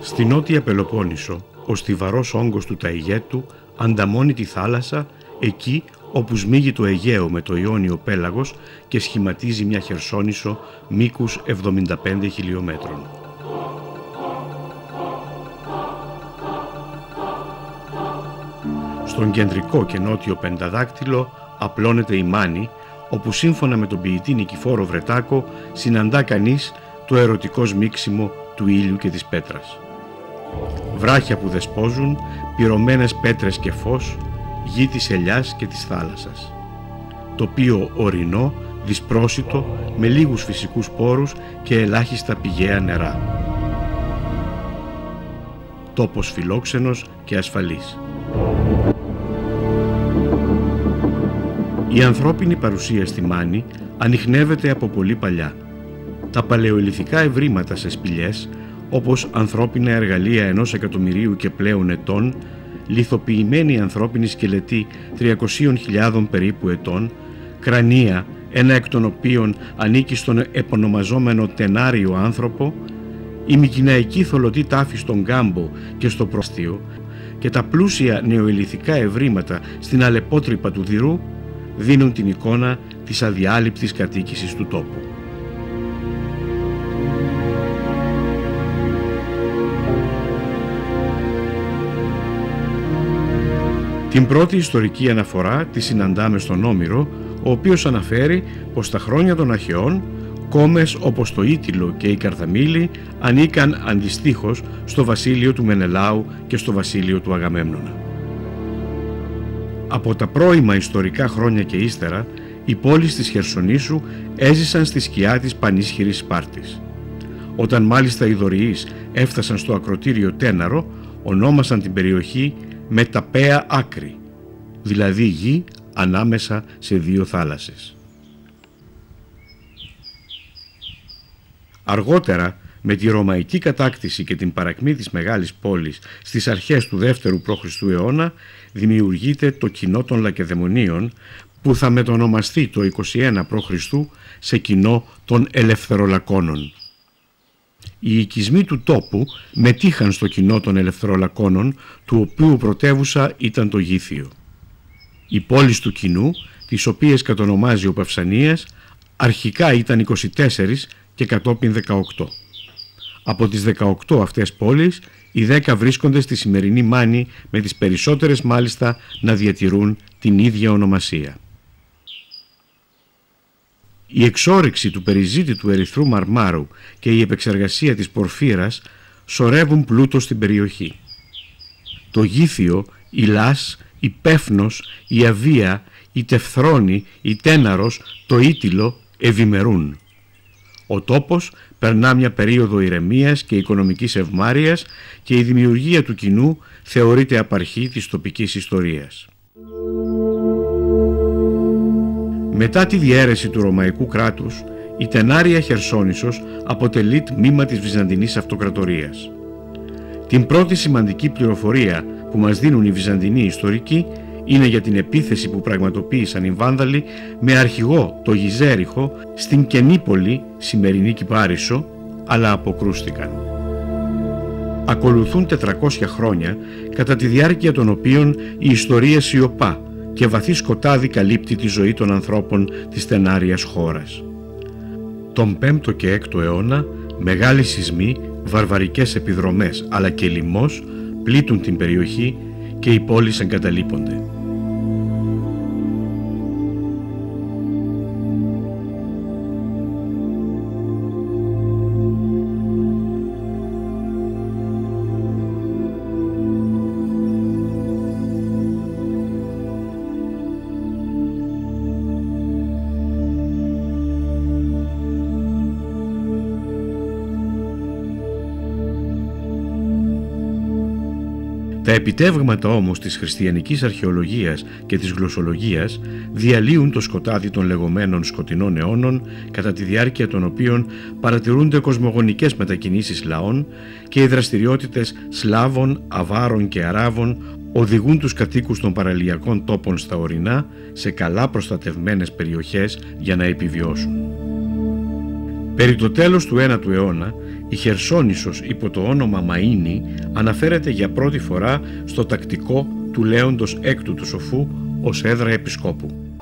Στη νότια Πελοπόννησο, ο στιβαρός όγκος του Ταιγέτου ανταμώνει τη θάλασσα εκεί όπου σμίγει το Αιγαίο με το Ιόνιο πέλαγος και σχηματίζει μια Χερσόνησο μήκους 75 χιλιόμετρων. Στον κεντρικό και νότιο πενταδάκτυλο απλώνεται η Μάνη, όπου σύμφωνα με τον ποιητή Νικηφόρο Βρετάκο συναντά κανείς το ερωτικό σμίξιμο του ήλιου και της πέτρας. Βράχια που δεσπόζουν, πυρωμένες πέτρες και φως, γη της ελιάς και της θάλασσας. Τοπίο ορεινό, δυσπρόσιτο, με λίγους φυσικούς πόρους και ελάχιστα πηγαία νερά. Τόπος φιλόξενος και ασφαλής. Η ανθρώπινη παρουσία στη Μάνη ανιχνεύεται από πολύ παλιά. Τα παλαιοηλιθικά ευρήματα σε σπηλιές, όπως ανθρώπινα εργαλεία 1 εκατομμυρίου και πλέον ετών, λιθοποιημένοι ανθρώπινοι σκελετοί 300.000 περίπου ετών, κρανία, ένα εκ των οποίων ανήκει στον επωνομαζόμενο τενάριο άνθρωπο, η μικηναϊκή θολωτή τάφη στον Κάμπο και στο Προαστείο και τα πλούσια νεοηλιθικά ευρήματα στην αλεπότρυπα του Δειρού δίνουν την εικόνα της αδιάλειπτης κατοίκησης του τόπου. Την πρώτη ιστορική αναφορά τη συναντάμε στον Όμηρο, ο οποίος αναφέρει πως στα χρόνια των Αρχαιών κόμες όπως το Ήτυλο και η Καρδαμήλη ανήκαν αντιστοίχως στο βασίλειο του Μενελάου και στο βασίλειο του Αγαμέμνονα. Από τα πρώιμα ιστορικά χρόνια και ύστερα, οι πόλεις της Χερσονήσου έζησαν στη σκιά της πανίσχυρης Σπάρτης. Όταν μάλιστα οι Δωριείς έφτασαν στο ακροτήριο Τέναρο, ονόμασαν την περιοχή Μεταπαία Άκρη, δηλαδή γη ανάμεσα σε δύο θάλασσες. Αργότερα, με τη ρωμαϊκή κατάκτηση και την παρακμή της μεγάλης πόλης στις αρχές του 2ου π.Χ. αιώνα, δημιουργείται το κοινό των Λακεδαιμονίων, που θα μετονομαστεί το 21 π.Χ. σε κοινό των Ελευθερολακώνων. Οι οικισμοί του τόπου μετήχαν στο κοινό των Ελευθερολακώνων, του οποίου πρωτεύουσα ήταν το Γήθιο. Οι πόλεις του κοινού, τις οποίες κατονομάζει ο Παυσανίας, αρχικά ήταν 24 και κατόπιν 18. Από τις 18 αυτές πόλεις, οι 10 βρίσκονται στη σημερινή Μάνη, με τις περισσότερες μάλιστα να διατηρούν την ίδια ονομασία. Η εξόρυξη του περιζήτητου ερυθρού μαρμάρου και η επεξεργασία της πορφύρας σωρεύουν πλούτο στην περιοχή. Το Γήθιο, η Λάς, η Πέφνος, η Αβία, η Τεφθρόνη, η Τέναρος, το Ήτυλο ευημερούν. Ο τόπος περνά μια περίοδο ηρεμίας και οικονομικής ευμάρειας και η δημιουργία του κοινού θεωρείται απαρχή της τοπικής ιστορίας. Μετά τη διαίρεση του Ρωμαϊκού κράτους, η τενάρια Χερσόνησος αποτελεί τμήμα της Βυζαντινής Αυτοκρατορίας. Την πρώτη σημαντική πληροφορία που μας δίνουν οι Βυζαντινοί ιστορικοί είναι για την επίθεση που πραγματοποίησαν οι Βάνδαλοι με αρχηγό το Γιζέριχο στην Κενίπολη, σημερινή Κυπάρισο, αλλά αποκρούστηκαν. Ακολουθούν 400 χρόνια, κατά τη διάρκεια των οποίων η ιστορία σιωπά και βαθύ σκοτάδι καλύπτει τη ζωή των ανθρώπων της τενάριας χώρας. Τον 5ο και 6ο αιώνα, μεγάλοι σεισμοί, βαρβαρικές επιδρομές αλλά και λοιμός πλήττουν την περιοχή και οι πόλεις εγκαταλείπονται. Τα επιτεύγματα όμως της χριστιανικής αρχαιολογίας και της γλωσσολογίας διαλύουν το σκοτάδι των λεγόμενων σκοτεινών αιώνων, κατά τη διάρκεια των οποίων παρατηρούνται κοσμογονικές μετακινήσεις λαών και οι δραστηριότητες Σλάβων, Αβάρων και Αράβων οδηγούν τους κατοίκους των παραλιακών τόπων στα ορεινά σε καλά προστατευμένες περιοχές για να επιβιώσουν. Περί το τέλος του 9ου αιώνα, η Χερσόνησος υπό το όνομα Μαΐνη αναφέρεται για πρώτη φορά στο τακτικό του Λέοντος Έκτου του Σοφού ως έδρα επισκόπου.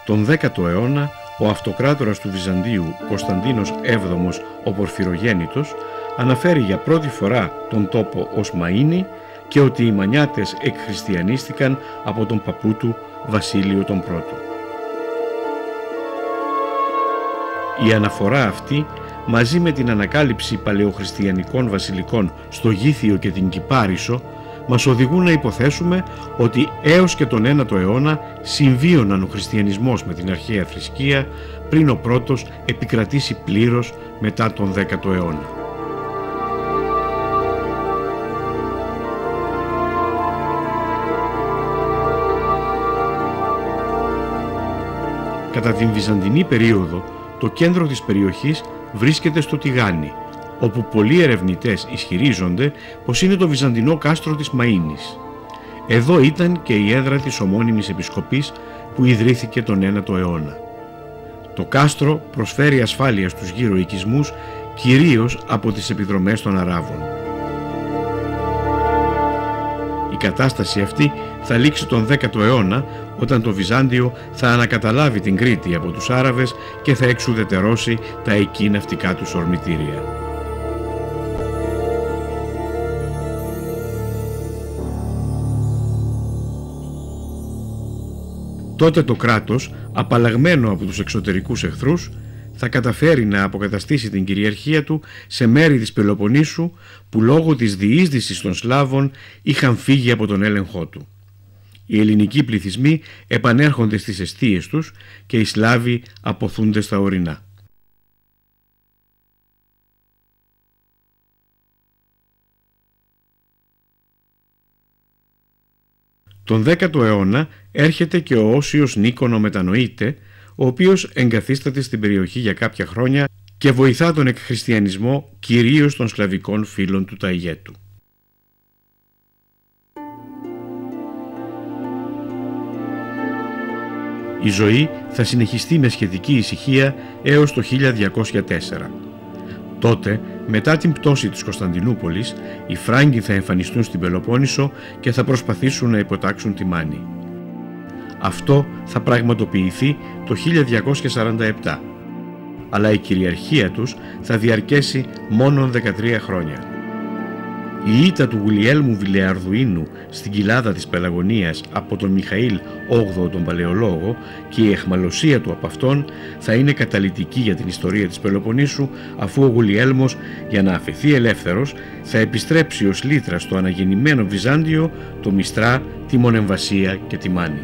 Τον 10ο αιώνα, ο αυτοκράτορας του Βυζαντίου Κωνσταντίνος VII ο Πορφυρογέννητος αναφέρει για πρώτη φορά τον τόπο ως Μαΐνη και ότι οι Μανιάτες εκχριστιανίστηκαν από τον παππού του Βασίλειο τον Πρώτο. Η αναφορά αυτή, μαζί με την ανακάλυψη παλαιοχριστιανικών βασιλικών στο Γήθιο και την Κυπάρισο, μας οδηγούν να υποθέσουμε ότι έως και τον 9ο αιώνα συμβίωναν ο χριστιανισμός με την αρχαία θρησκεία πριν ο πρώτος επικρατήσει πλήρως μετά τον 10ο αιώνα. Κατά την Βυζαντινή περίοδο, το κέντρο της περιοχής βρίσκεται στο Τιγάνι, όπου πολλοί ερευνητές ισχυρίζονται πως είναι το βυζαντινό κάστρο της Μαΐνης. Εδώ ήταν και η έδρα της ομώνυμης επισκοπής που ιδρύθηκε τον 9ο αιώνα. Το κάστρο προσφέρει ασφάλεια στους γύρω οικισμούς, κυρίως από τις επιδρομές των Αράβων. Η κατάσταση αυτή θα λήξει τον 10ο αιώνα, όταν το Βυζάντιο θα ανακαταλάβει την Κρήτη από τους Άραβες και θα εξουδετερώσει τα εκεί ναυτικά τους ορμητήρια. Τότε το κράτος, απαλλαγμένο από τους εξωτερικούς εχθρούς, θα καταφέρει να αποκαταστήσει την κυριαρχία του σε μέρη της Πελοποννήσου που λόγω της διείσδυσης των Σλάβων είχαν φύγει από τον έλεγχό του. Οι ελληνικοί πληθυσμοί επανέρχονται στις εστίες τους και οι Σλάβοι αποθούνται στα ορεινά. Τον 10ο αιώνα έρχεται και ο Όσιος Νίκονο Μετανοείται, ο οποίος εγκαθίσταται στην περιοχή για κάποια χρόνια και βοηθά τον εκχριστιανισμό κυρίως των σλαβικών φύλων του Ταϊγέτου. Η ζωή θα συνεχιστεί με σχετική ησυχία έως το 1204. Τότε, μετά την πτώση της Κωνσταντινούπολης, οι Φράγκοι θα εμφανιστούν στην Πελοπόννησο και θα προσπαθήσουν να υποτάξουν τη Μάνη. Αυτό θα πραγματοποιηθεί το 1247, αλλά η κυριαρχία τους θα διαρκέσει μόνον 13 χρόνια. Η ήττα του Γουλιέλμου Βιλεαρδουίνου στην κοιλάδα της Πελαγωνίας από τον Μιχαήλ VIII τον Παλαιολόγο και η αιχμαλωσία του από αυτόν θα είναι καταλυτική για την ιστορία της Πελοποννήσου, αφού ο Γουλιέλμος, για να αφαιθεί ελεύθερος, θα επιστρέψει ως λύτρα στο αναγεννημένο Βυζάντιο το Μιστρά, τη Μονεμβασία και τη Μάνη.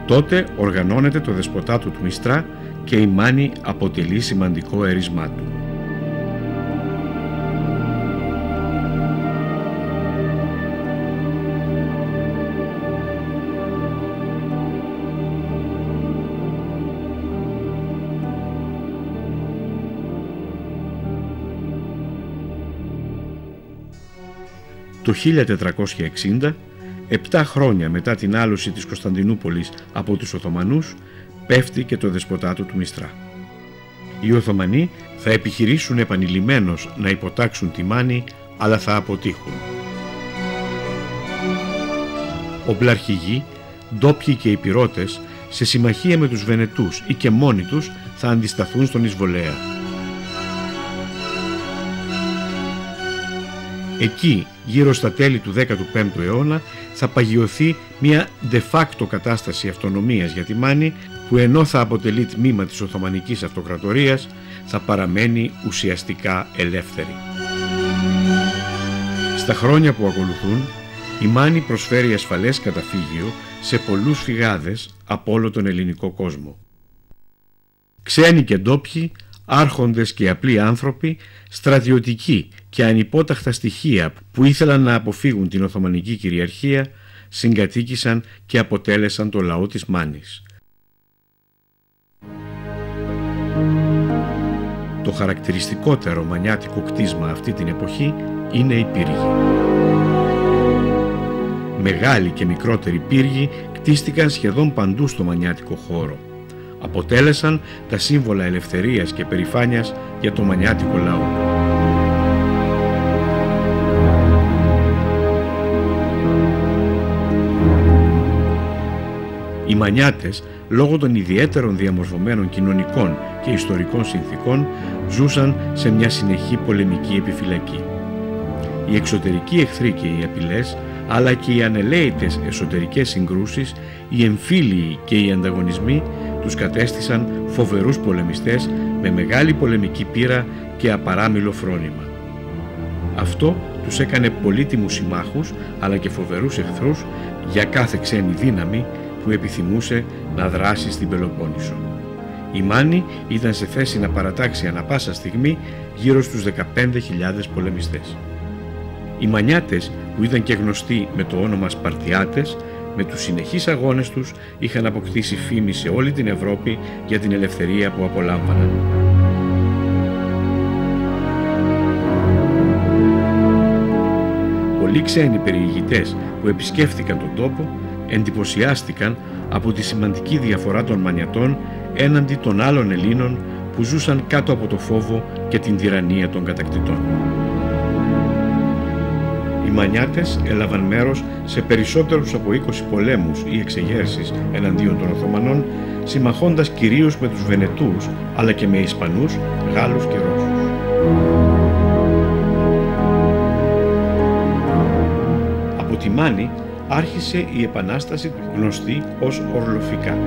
Τότε οργανώνεται το δεσποτάτο του Μιστρά και η Μάνη αποτελεί σημαντικό έρισμά του. Το 1460, 7 χρόνια μετά την άλωση της Κωνσταντινούπολης από τους Οθωμανούς, πέφτει και το δεσποτάτο του Μιστρά. Οι Οθωμανοί θα επιχειρήσουν επανειλημμένως να υποτάξουν τη Μάνη, αλλά θα αποτύχουν. Ομπλαρχηγοί, ντόπιοι και υπηρώτες, σε συμμαχία με τους Βενετούς ή και μόνοι τους, θα αντισταθούν στον εισβολέα. Εκεί, γύρω στα τέλη του 15ου αιώνα, θα παγιωθεί μια de facto κατάσταση αυτονομίας για τη Μάνη, που ενώ θα αποτελεί τμήμα της Οθωμανικής Αυτοκρατορίας, θα παραμένει ουσιαστικά ελεύθερη. Στα χρόνια που ακολουθούν, η Μάνη προσφέρει ασφαλές καταφύγιο σε πολλούς φυγάδες από όλο τον ελληνικό κόσμο. Ξένοι και ντόπιοι, άρχοντες και απλοί άνθρωποι, στρατιωτικοί και ανυπόταχτα στοιχεία που ήθελαν να αποφύγουν την Οθωμανική κυριαρχία, συγκατοίκησαν και αποτέλεσαν το λαό της Μάνης. Το χαρακτηριστικότερο μανιάτικο κτίσμα αυτή την εποχή είναι η πύργη. Μεγάλοι και μικρότεροι πύργοι κτίστηκαν σχεδόν παντού στο μανιάτικο χώρο. αποτέλεσαν τα σύμβολα ελευθερίας και περηφάνειας για το μανιάτικο λαό. Οι Μανιάτες, λόγω των ιδιαίτερων διαμορφωμένων κοινωνικών και ιστορικών συνθήκων, ζούσαν σε μια συνεχή πολεμική επιφυλακή. Οι εξωτερικοί εχθροί και οι απειλές, αλλά και οι ανελαίητες εσωτερικές συγκρούσεις, οι εμφύλιοι και οι ανταγωνισμοί τους κατέστησαν φοβερούς πολεμιστές με μεγάλη πολεμική πείρα και απαράμιλο φρόνημα. Αυτό τους έκανε πολύτιμους συμμάχους, αλλά και φοβερούς εχθρούς για κάθε ξένη δύναμη που επιθυμούσε να δράσει στην Πελοπόννησο. Η Μάνη ήταν σε θέση να παρατάξει ανα πάσα στιγμή γύρω στους 15.000 πολεμιστές. Οι Μανιάτες, που ήταν και γνωστοί με το όνομα Σπαρτιάτες, με τους συνεχείς αγώνες τους είχαν αποκτήσει φήμη σε όλη την Ευρώπη για την ελευθερία που απολάμβαναν. Πολλοί ξένοι περιηγητές που επισκέφθηκαν τον τόπο εντυπωσιάστηκαν από τη σημαντική διαφορά των Μανιατών έναντι των άλλων Ελλήνων που ζούσαν κάτω από το φόβο και την τυραννία των κατακτητών. Οι Μανιάτες έλαβαν μέρος σε περισσότερους από 20 πολέμους ή εξεγέρσεις εναντίον των Οθωμανών, συμμαχώντας κυρίως με τους Βενετούς, αλλά και με Ισπανούς, Γάλλους και Ρώσους. Από τη Μάνη άρχισε η επανάσταση γνωστή ως Ορλοφικά.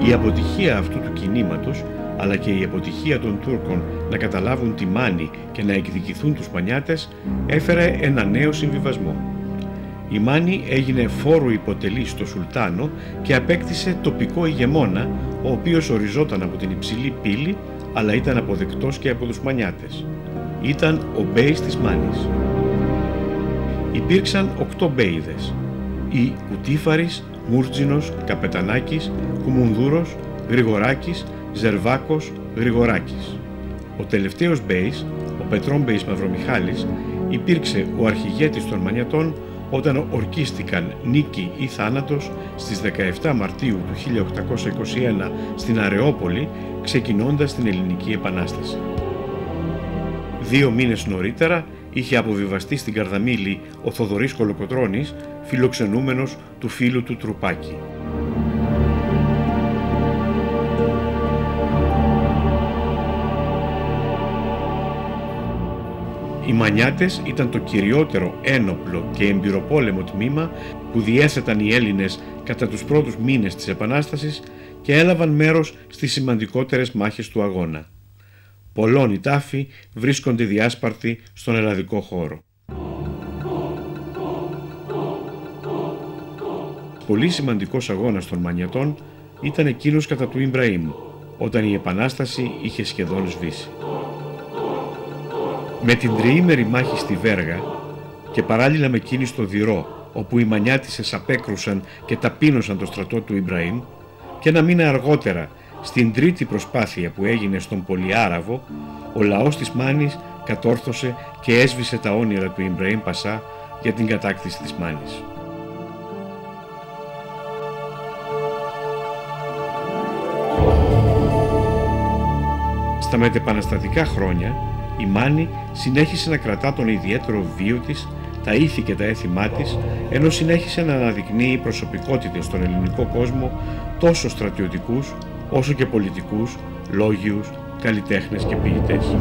Η αποτυχία αυτού του κινήματος, αλλά και η αποτυχία των Τούρκων να καταλάβουν τη Μάνη και να εκδικηθούν τους Μανιάτες, έφερε ένα νέο συμβιβασμό. Η Μάνη έγινε φόρου υποτελή στο Σουλτάνο και απέκτησε τοπικό ηγεμόνα, ο οποίος οριζόταν από την υψηλή πύλη, αλλά ήταν αποδεκτός και από τους Μανιάτες. Ήταν ο Μπέης της Μάνης. Υπήρξαν 8 Μπέηδες: οι Κουτίφαρης, Μούρτζινος, Καπετανάκης, Κουμουνδούρος, Γρηγοράκης, Ζερβάκος, Γρηγοράκης. Ο τελευταίος Μπέης, ο Πετρών Μπέης Μαυρομιχάλης, υπήρξε ο αρχηγέτης των Μανιατών όταν ορκίστηκαν νίκη ή θάνατος στις 17 Μαρτίου του 1821 στην Αρεόπολη, ξεκινώντας την Ελληνική Επανάσταση. 2 μήνες νωρίτερα είχε αποβιβαστεί στην Καρδαμήλη ο Θοδωρής Κολοκοτρώνης, φιλοξενούμενος του φίλου του Τρουπάκη. Οι Μανιάτες ήταν το κυριότερο ένοπλο και εμπειροπόλεμο τμήμα που διέθεταν οι Έλληνες κατά τους πρώτους μήνες της Επανάστασης και έλαβαν μέρος στις σημαντικότερες μάχες του αγώνα. Πολλών οι τάφοι βρίσκονται διάσπαρτοι στον ελλαδικό χώρο. Πολύ σημαντικός αγώνας των Μανιατών ήταν εκείνος κατά του Ιμπραήμ, όταν η Επανάσταση είχε σχεδόν σβήσει. Με την τριήμερη μάχη στη Βέργα και παράλληλα με εκείνη στο Δυρό, όπου οι Μανιάτισσες απέκρουσαν και ταπείνωσαν το στρατό του Ιμπραήμ, και ένα μήνα αργότερα, στην τρίτη προσπάθεια που έγινε στον Πολυάραβο, ο λαός της Μάνης κατόρθωσε και έσβησε τα όνειρα του Ιμπραήμ Πασά για την κατάκτηση της Μάνης. Στα μετεπαναστατικά χρόνια, η Μάνη συνέχισε να κρατά τον ιδιαίτερο βίο της, τα ήθη και τα έθιμά της, ενώ συνέχισε να αναδεικνύει προσωπικότητες στον ελληνικό κόσμο, τόσο στρατιωτικούς όσο και πολιτικούς, λόγιους, καλλιτέχνες και ποιητές.